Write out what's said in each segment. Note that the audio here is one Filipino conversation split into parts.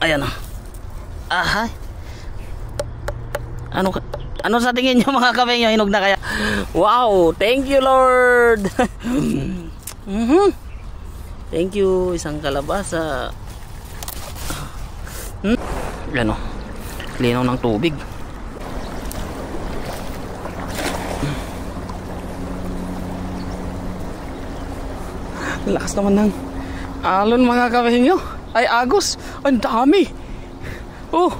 Ayan o. Aha. Ano sa tingin nyo mga kapengyo? Hinog na kaya? Wow! Thank you Lord! Thank you. Isang kalabasa. Ayan o. Linaw ng tubig. Lakas naman ng alon mga kapengyo. Ay agos. Ang dami. Oh.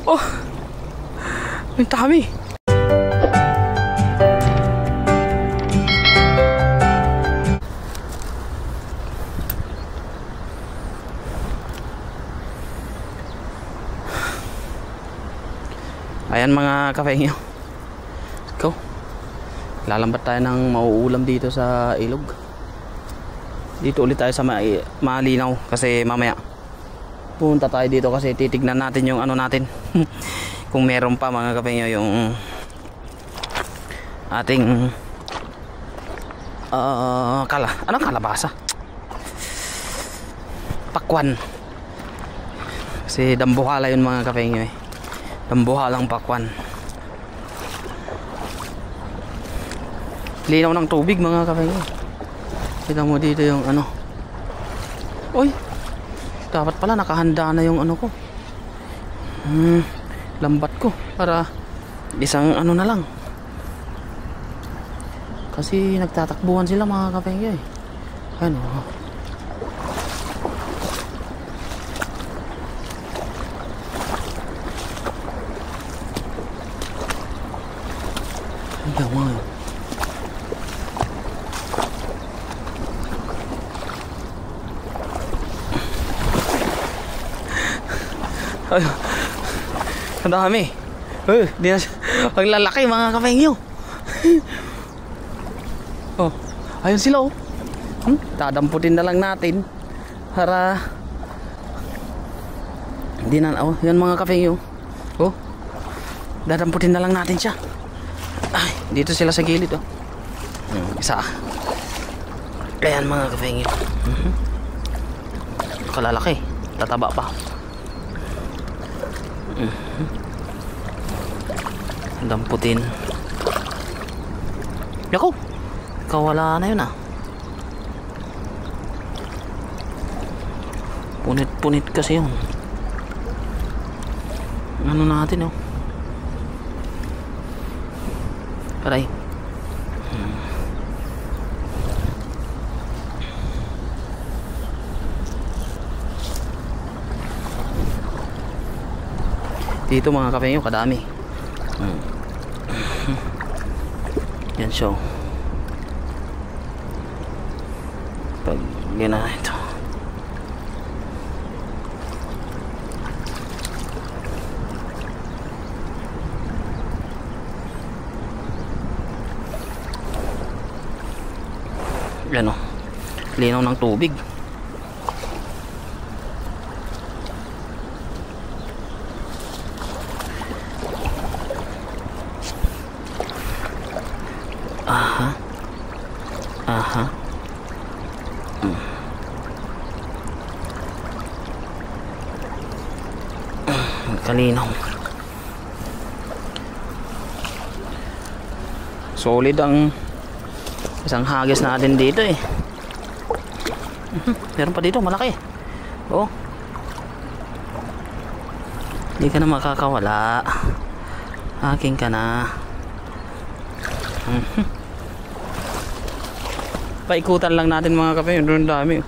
Oh. Ang dami. Ayan mga kapengyo. Go. Lalambat tayo ng mauulam dito sa ilog. Dito ulit tayo sa malinaw kasi mamaya punta tayo dito kasi titignan natin yung ano natin. Kung meron pa mga kapengyo yung ating anong kalabasa? Pakwan. Kasi dambuhala yun mga kapengyo eh. Dambuhalang pakwan. Linaw ng tubig mga kapengyo. Kita mo dito yung ano. Uy, dapat pala nakahanda na yung ano ko. Lambat ko para isang ano na lang. Kasi nagtatakbuhan sila mga kapengyo eh. Ano? Ang dami. Ay, ang dami. Di na ang lalaki mga kapengyo. Oh, ayun sila oh. Dadamputin na lang natin para hindi na oh, yan mga kapengyo. Oh. Dadamputin na lang natin siya. Ay, dito sila sa gilid oh. Isa. Ayan mga kapengyo. Kalalaki, tataba pa. Damputin. Yako, kawala na yun ah. Punit-punit kasi yun. Ano natin oh. Aray. Dito mga kapengyo kadami. Yan siya. Pag gina ito. Yan o. Linaw ng tubig. Aha. Aha. Kalinaw. Solid ang isang hagis natin dito eh. Meron pa dito malaki. Oh. Hindi ka na makakawala. Akin ka na. Paikutan lang natin mga kapengyo. Doon dami.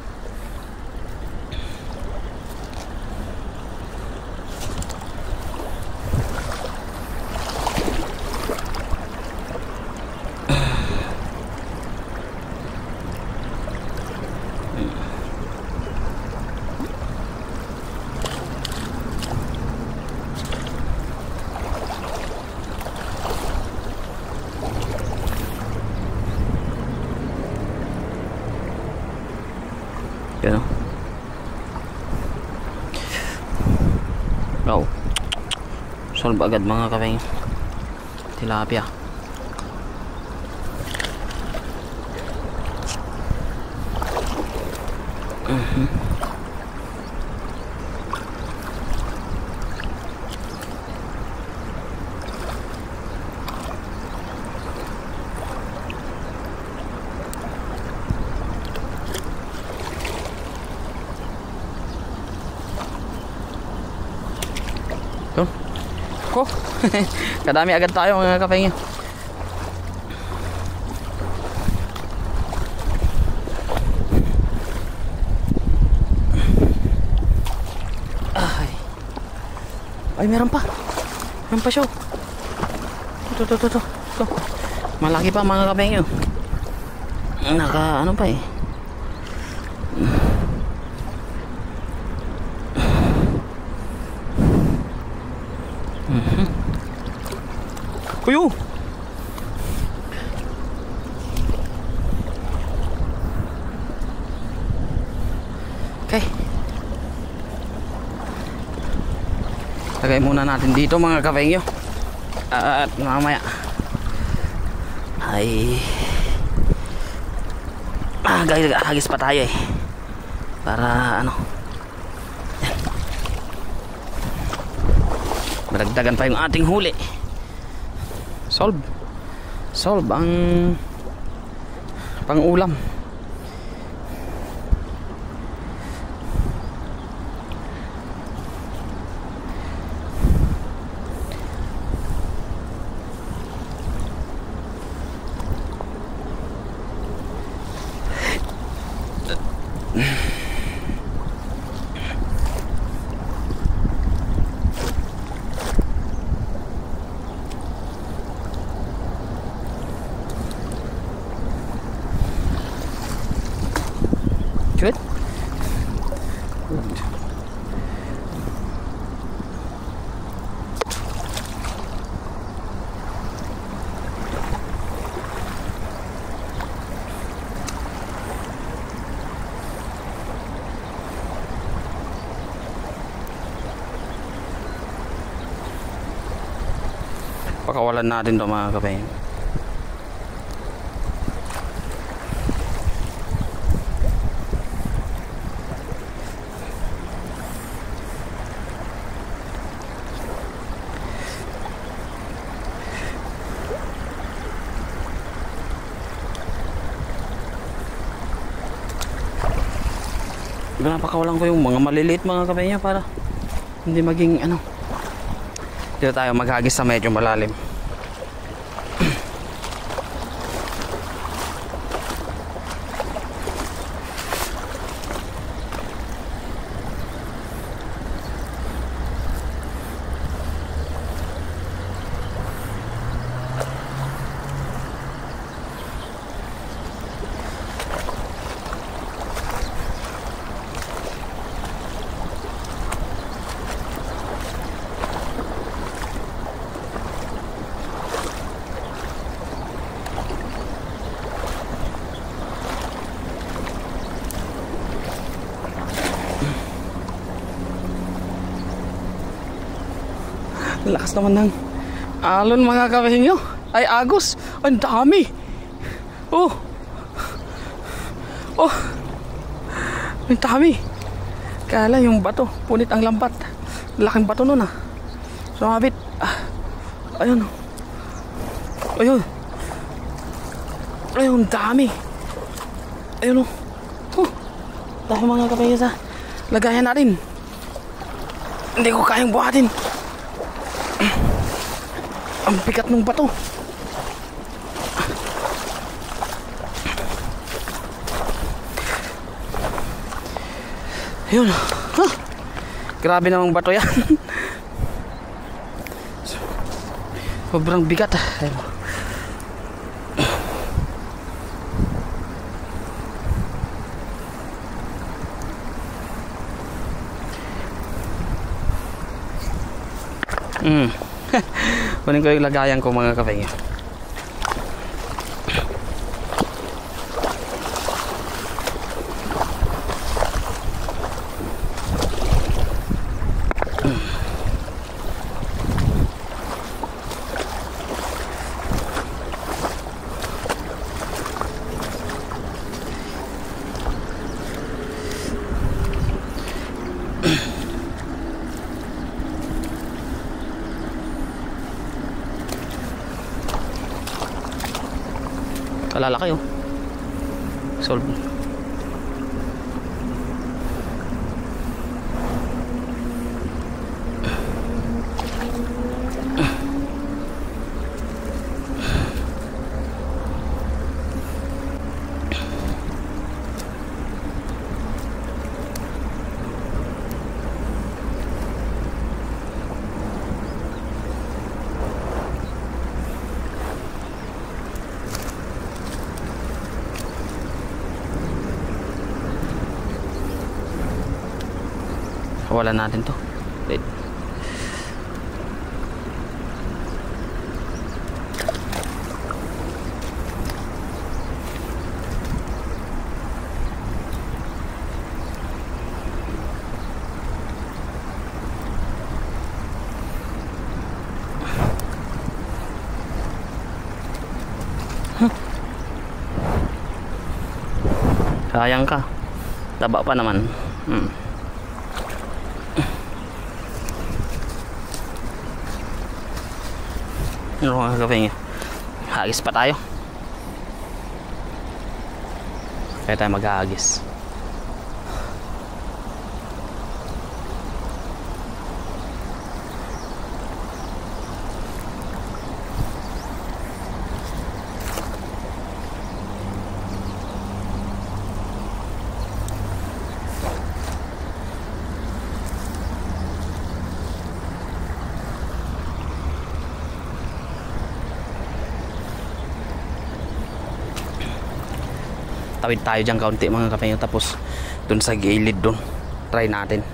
Yan o. Oh. Solve agad mga kapengyo. Tilapia. Yun. Ko. Kadami agad tayo mga kapengyo. Ay, meron pa. Meron pa siya. Ito. Malaki pa mga kapengyo. Ano pa eh. Kuyo. Okay. Lagay muna natin dito mga kapengyo. At mamaya ay hagis pa tayo eh. Para ano. Yan. Maragdagan pa yung ating huli. Solve ang pang-ulam. Good. Pakawalan natin to mga kapeng. Pinapakawalan ko yung mga maliliit mga kapengyo para hindi maging ano. Dito tayo maghagis sa medyo malalim. Lakas naman ng alon mga kapengyo. Ay agos. Ang dami. Oh. Ang dami. Kala yung bato. Punit ang lambat. Laking bato nun ah. Sumabit. Ayun. Ayun dami. Ayun oh. Dami mga kapengyo sa lagayan natin. Hindi ko kayang buhatin. Ang bigat ng bato. Ayun. Grabe namang bato yan. Sobrang bigat. Ayun. Kunin ko yung lagayan ko mga kapengyo. Kalalaki oh. Solve. Kawalan natin to. Wait. Sayang ka. Taba pa naman. Ano mga kafeng? Hagis pa tayo. Kaya tayo maghahagis. Tawid tayo dyan kaunti mga kapengyo, tapos dun sa gilid dun try natin.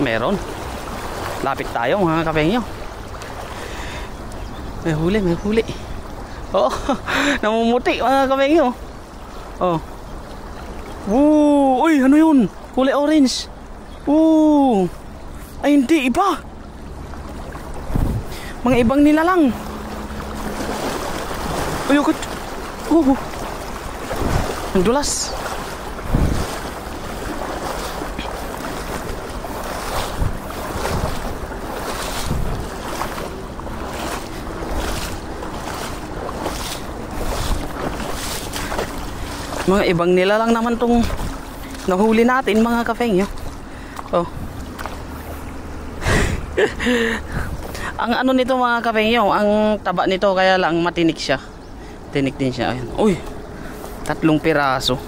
Meron. Lapit tayo mga kapengyo. May huli, may huli. Oh, namumuti mga kapengyo. Oh. Woo, uy, ano yun? Kulay orange. Woo. Ay, hindi, iba. Mga ibang nilalang. Uy, ukot. Ang dulas. Mga ibang nila lang naman tong nahuli natin mga kafengyo. Oh. Ang ano nito mga kafengyo, ang taba nito kaya lang matinik siya. Tinik din siya. Ayan. Uy. 3 piraso.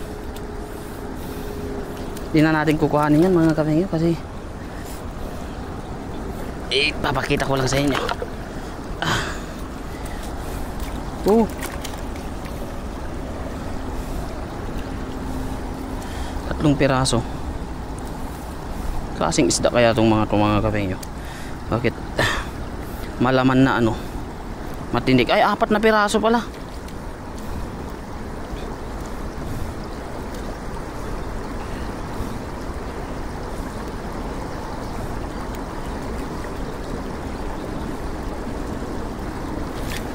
Hindi na natin kukuhanin yan mga kafengyo kasi papakita ko lang sa inyo. Oh. 3 piraso. Klaseng isda kaya itong mga kapengyo? Bakit malaman na ano, matinik? Ay, 4 na piraso pala.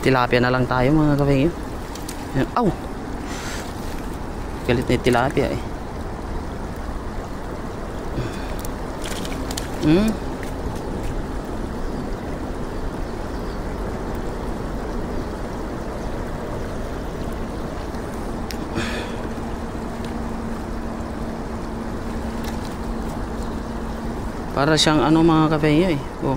Tilapia na lang tayo mga kapengyo. Aw, galit na yung tilapia eh. Para siyang ano mga kapengyo eh. Oh.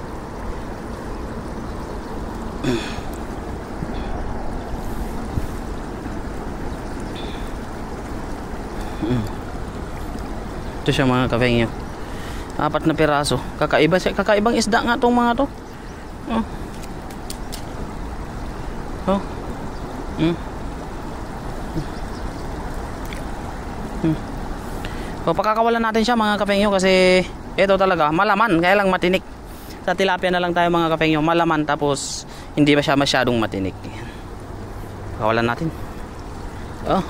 Ito siya mga kapengyo. 4 na piraso. Kakaibang isda nga tong mga to. Oh. Oh. So, pakakawalan natin siya mga kapengyo kasi ito talaga malaman, kaya lang matinik. Sa tilapia na lang tayo mga kapengyo, malaman tapos hindi ba siya masyadong matinik. Pakawalan natin. Oh.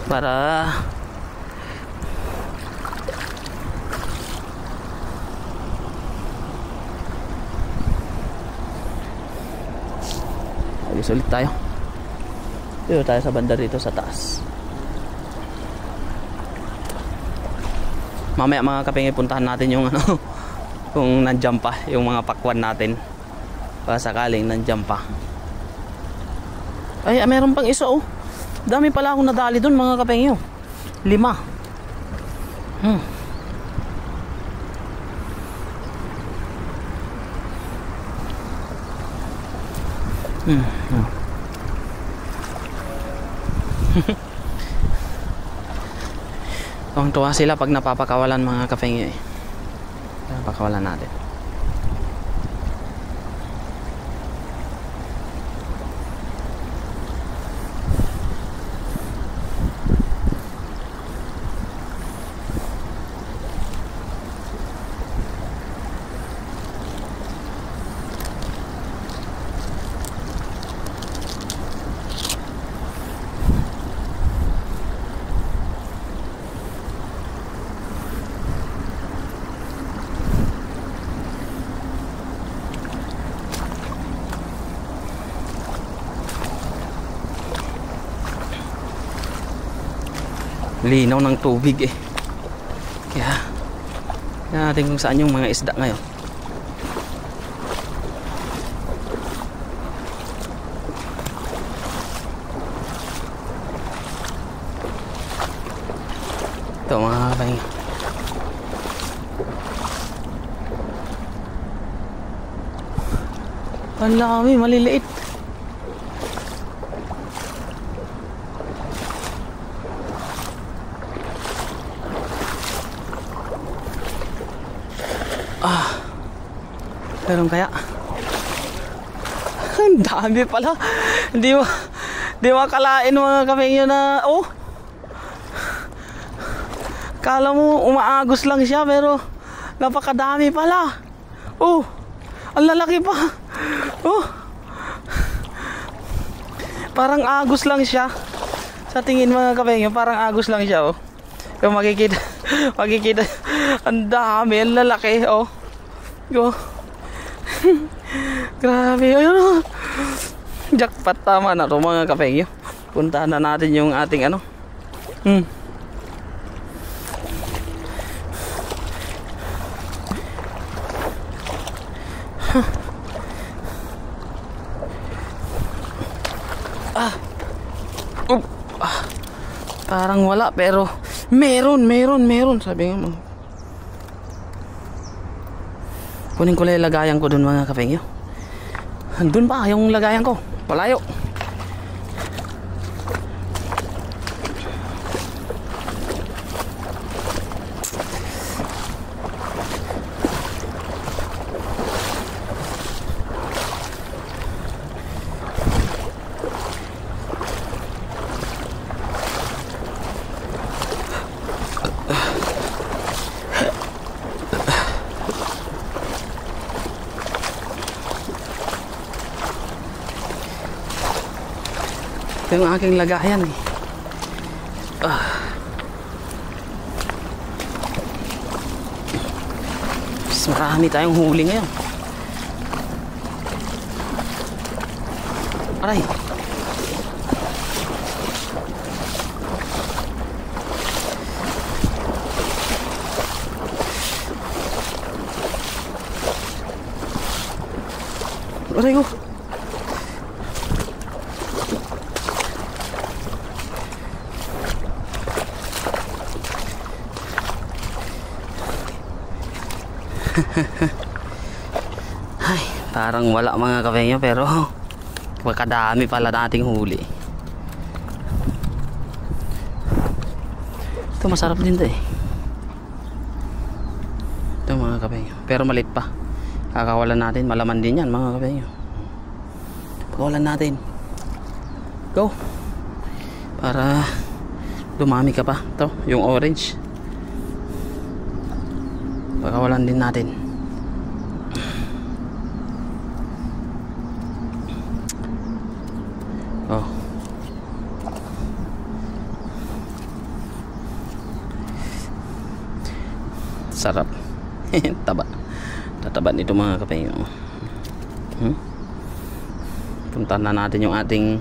Para Alis ulit tayo. Dito tayo sa banda rito sa taas. Mamaya mga kapengyo, puntahan natin yung ano, kung nandiyan pa yung mga pakwan natin. Para sakaling nandiyan pa. Ay, meron pang isa oh. Dami pala akong nadali dun mga kapengyo. 5. Tuwang-tuwa sila pag napapakawalan mga kapengyo eh. Napapakawalan natin. Linaw ng tubig eh. Kaya natin kung saan yung mga isda ngayon. Ito mga kapengyo. Ang lami, maliliit. Meron kaya? Ang dami pala. Di makalain mga kapengyo na kala mo umaagos lang siya pero napakadami pala. Ang lalaki pa. Parang agos lang siya. Sa tingin mga kapengyo, parang agos lang siya Yung makikita ang dami, ang lalaki Grabe, ayun jackpot, tama na to mga kapengyo. Puntahan na natin yung ating parang wala pero meron sabi nga kunin ko lang yung lagayan ko dun mga kapengyo. Dun pa yung lagayan ko, palayo. Ito yung aking lagayan eh. Mas marami tayong huli ngayon. Aray. Aray ko. Ay, parang wala mga kapengyo pero makadami pala nating huli. Ito masarap din to eh. Ito mga kapengyo, pero maliit pa. Kakawalan natin, malaman din yan mga kapengyo. Pakawalan natin. Go. Para dumami ka pa. Ito, yung orange. Pakawalan din natin. Sarap. Taba. Tataba nito mga kapengyo. Puntahan na natin yung ating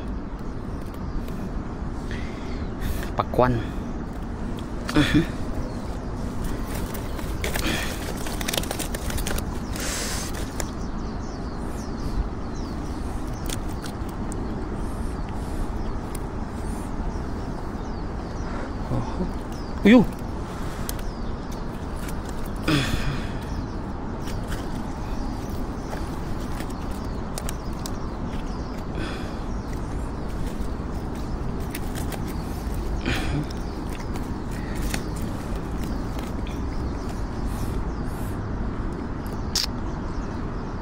pakwan. Uyo.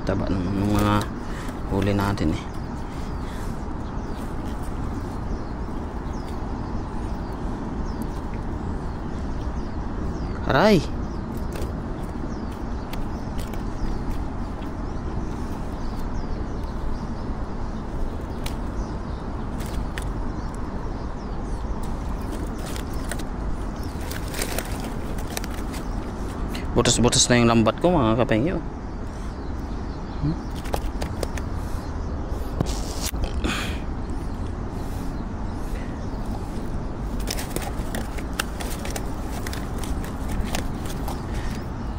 Taba ng mga huli natin eh. Aray. Butas-butas na yung lambat ko mga kapengyo.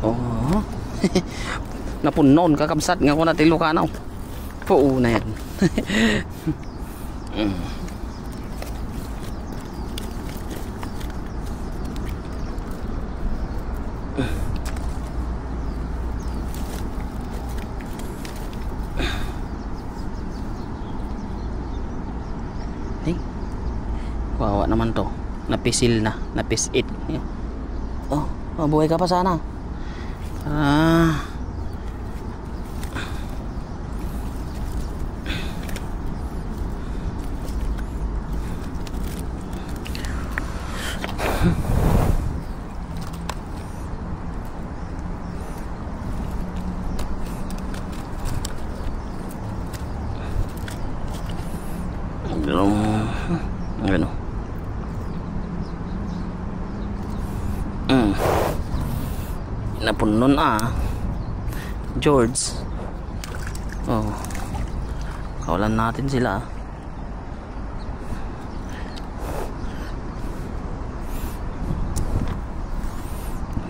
Oh. Napunon kakabsat nga ko na tilukanaw. Po na yan. Wawa naman to. Napisil na, napisit. Oh, mabuhay ka pa sana. Ano? Napunon George. Oh, kawalan natin sila.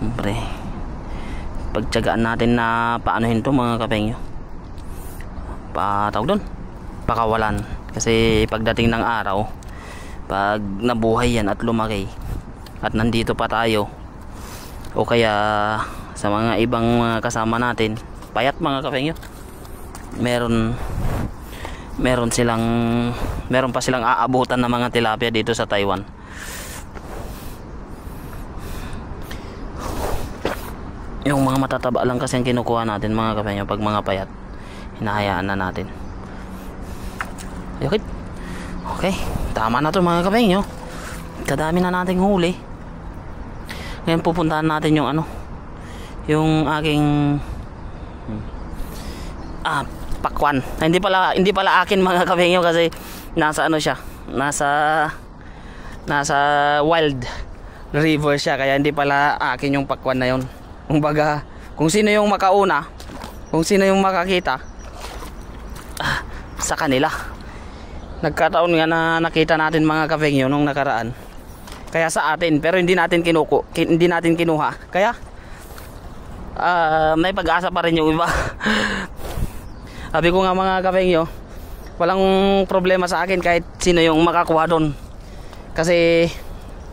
Siyempre pagtyagaan natin na paanohin to mga kapengyo, patawag doon, pakawalan. Kasi pagdating ng araw, pag nabuhay yan at lumaki at nandito pa tayo, o kaya sa mga ibang mga kasama natin, payat mga kapengyo, meron pa silang aabutan ng mga tilapia dito sa Taiwan. Yung mga matataba lang kasi ang kinukuha natin mga kapengyo. Pag mga payat, hinahayaan na natin. Okay, tama na to mga kapengyo. Kadami na nating huli. Ngayon pupuntahan natin yung yung aking pakwan. Hindi pala akin mga kapengyo, kasi nasa siya, nasa wild river siya, kaya hindi pala akin yung pakwan na yon. Kumbaga, kung sino yung makauna, kung sino yung makakita, sa kanila. Nagkataon nga na nakita natin mga kapengyo nung nakaraan, kaya sa atin, pero hindi natin kinuha. Kaya may pag-asa pa rin yung iba. Sabi ko nga mga kapengyo, walang problema sa akin kahit sino yung makakuha doon, kasi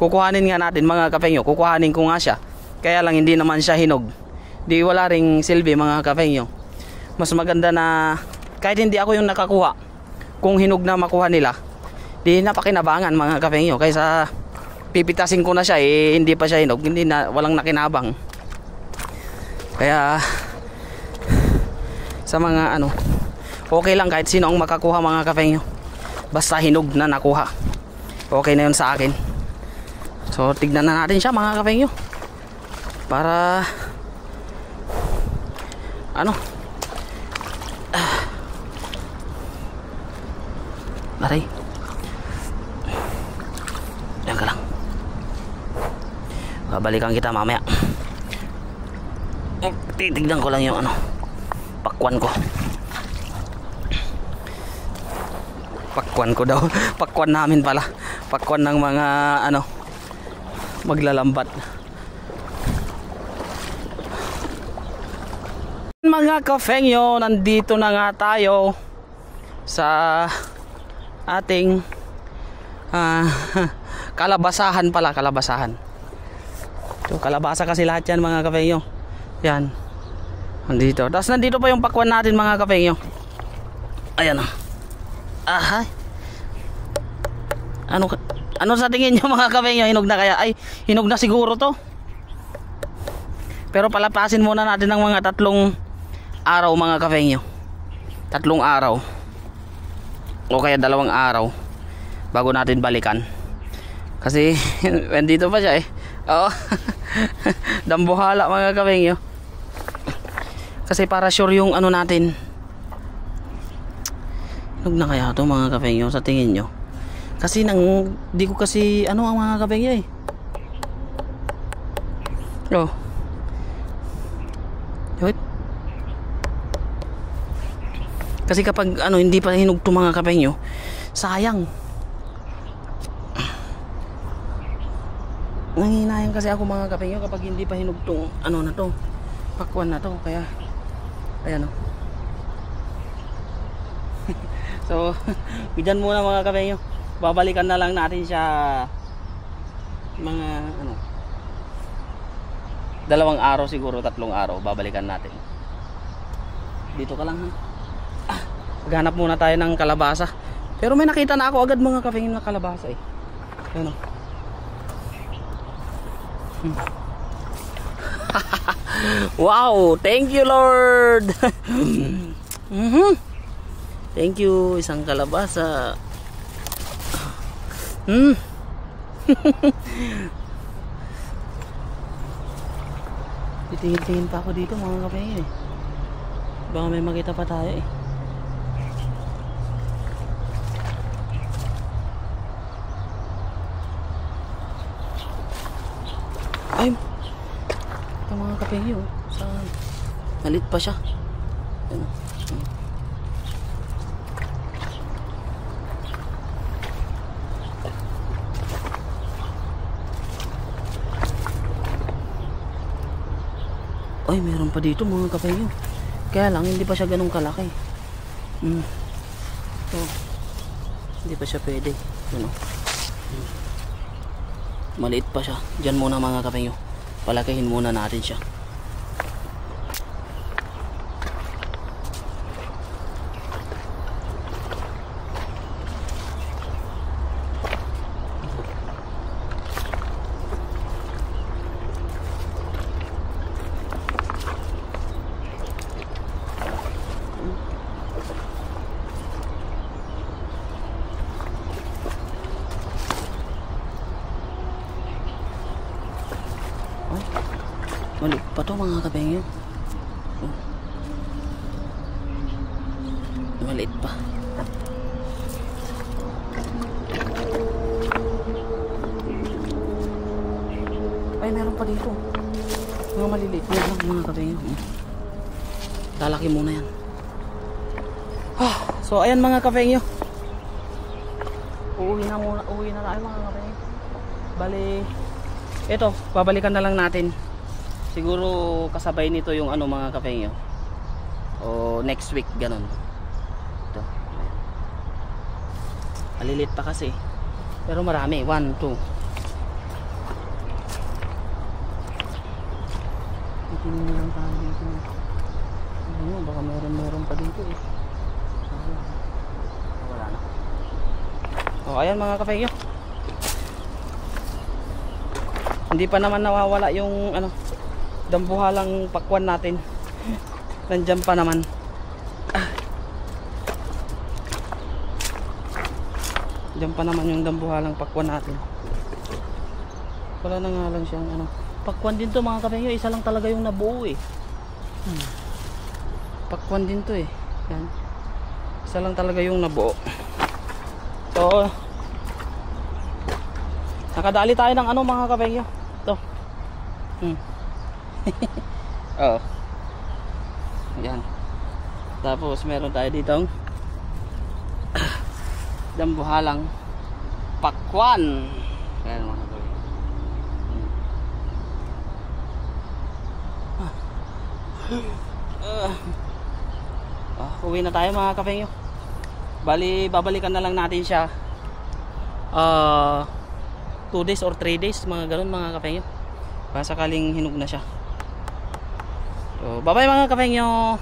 kukuhanin nga natin mga kapengyo, kukuhanin ko nga siya. Kaya lang hindi naman siya hinog, di wala ring silbi mga kapengyo. Mas maganda na kahit hindi ako yung nakakuha, kung hinog na makuha nila, di napakinabangan mga kapengyo, kaysa pipitasin ko na siya hindi pa siya hinog, walang nakinabang. Kaya sa mga okay lang kahit sino ang makakuha mga kapengyo, basta hinog na nakuha, okay na yun sa akin. So tignan na natin siya mga kapengyo, para aray, yan ka lang, babalikan kita mamaya. Titignan ko lang yung pakwan ko. Pakwan ko daw. Pakwan namin pala. Pakwan ng mga ano, maglalambat. Mga kafengyo, nandito na nga tayo sa ating kalabasahan pala, kalabasahan. Ito, kalabasa kasi lahat yan mga kafengyo. Yan. Nandito. Tapos nandito pa yung pakwan natin mga kafengyo. Ayan o. Ahay. Ano sa tingin nyo mga kafengyo? Hinog na kaya? Ay, hinog na siguro to. Pero palapasin muna natin ng mga 3 araw mga kafengyo. 3 araw. O kaya 2 araw bago natin balikan. Kasi nandito pa siya eh. Oo. Dambuhala mga kafengyo. Kasi para sure yung ano natin. Hinog na kaya to mga kafengyo sa tingin nyo? Kasi di ko kasi ano ang mga kafengyo eh. Oh. Wait. Kasi kapag ano hindi pa hinog to mga kafengyo, sayang. Nanginayang kasi ako mga kafengyo kapag hindi pa hinog tong ano na to, pakwan na to, kaya ayan o. So bigyan muna mga kafengyo, babalikan na lang natin siya mga ano 2 araw siguro, 3 araw babalikan natin. Dito ka lang ha. Maghanap muna tayo ng kalabasa. Pero may nakita na ako agad mga kafengyo na kalabasa eh. Ayan o. Wow, thank you Lord. Thank you, isang kalabasa. Titingin-tingin pa ako dito mga kafengyo eh. Baka may makita pa tayo eh. Ay, ito mga kafengyo, sa malit pa siya. Ano? Ay, meron pa dito mga kafengyo. Kaya lang hindi pa siya ganun kalaki. So, hindi pa siya pwede. Ano? Maliit pa siya. Diyan muna mga kafengyo. Palakihin muna natin siya. Maliit pa to mga kafengyo. Maliit pa. Ay, meron pa dito. Mga maliliit na lang mga kafengyo. Lalaki muna yan. So ayan mga kafengyo. Uwi na tayo mga kafengyo. Bali, ito, babalikan na lang natin. Siguro kasabay nito yung ano mga kafengyo, o next week ganun. Ito. Malilit pa kasi. Pero marami. 1, 2. Tingnan lang tayo dito. Ano, baka meron pa dito eh. Wala na. O ayan mga kafengyo. Hindi pa naman nawawala yung ano, dambuhalang pakwan natin. Nandiyan pa naman. Diyan pa naman yung dambuhalang pakwan natin. Wala na nga lang siyang ano. Pakwan din to mga kafengyo, isa lang talaga yung nabuo eh. Pakwan din to eh. Yan. Isa lang talaga yung nabuo. So nakadali tayo ng ano mga kafengyo. Ito. Oh. Yan. Tapos meron tayo ditong Dambuhalang Pakwan. Ayan mga kapeng. Uwi na tayo mga kapengyo. Bali babalikan na lang natin siya 2 days or 3 days, mga ganun mga kapengyo, baka sakaling hinog na siya. So bye bye mga kapengyo.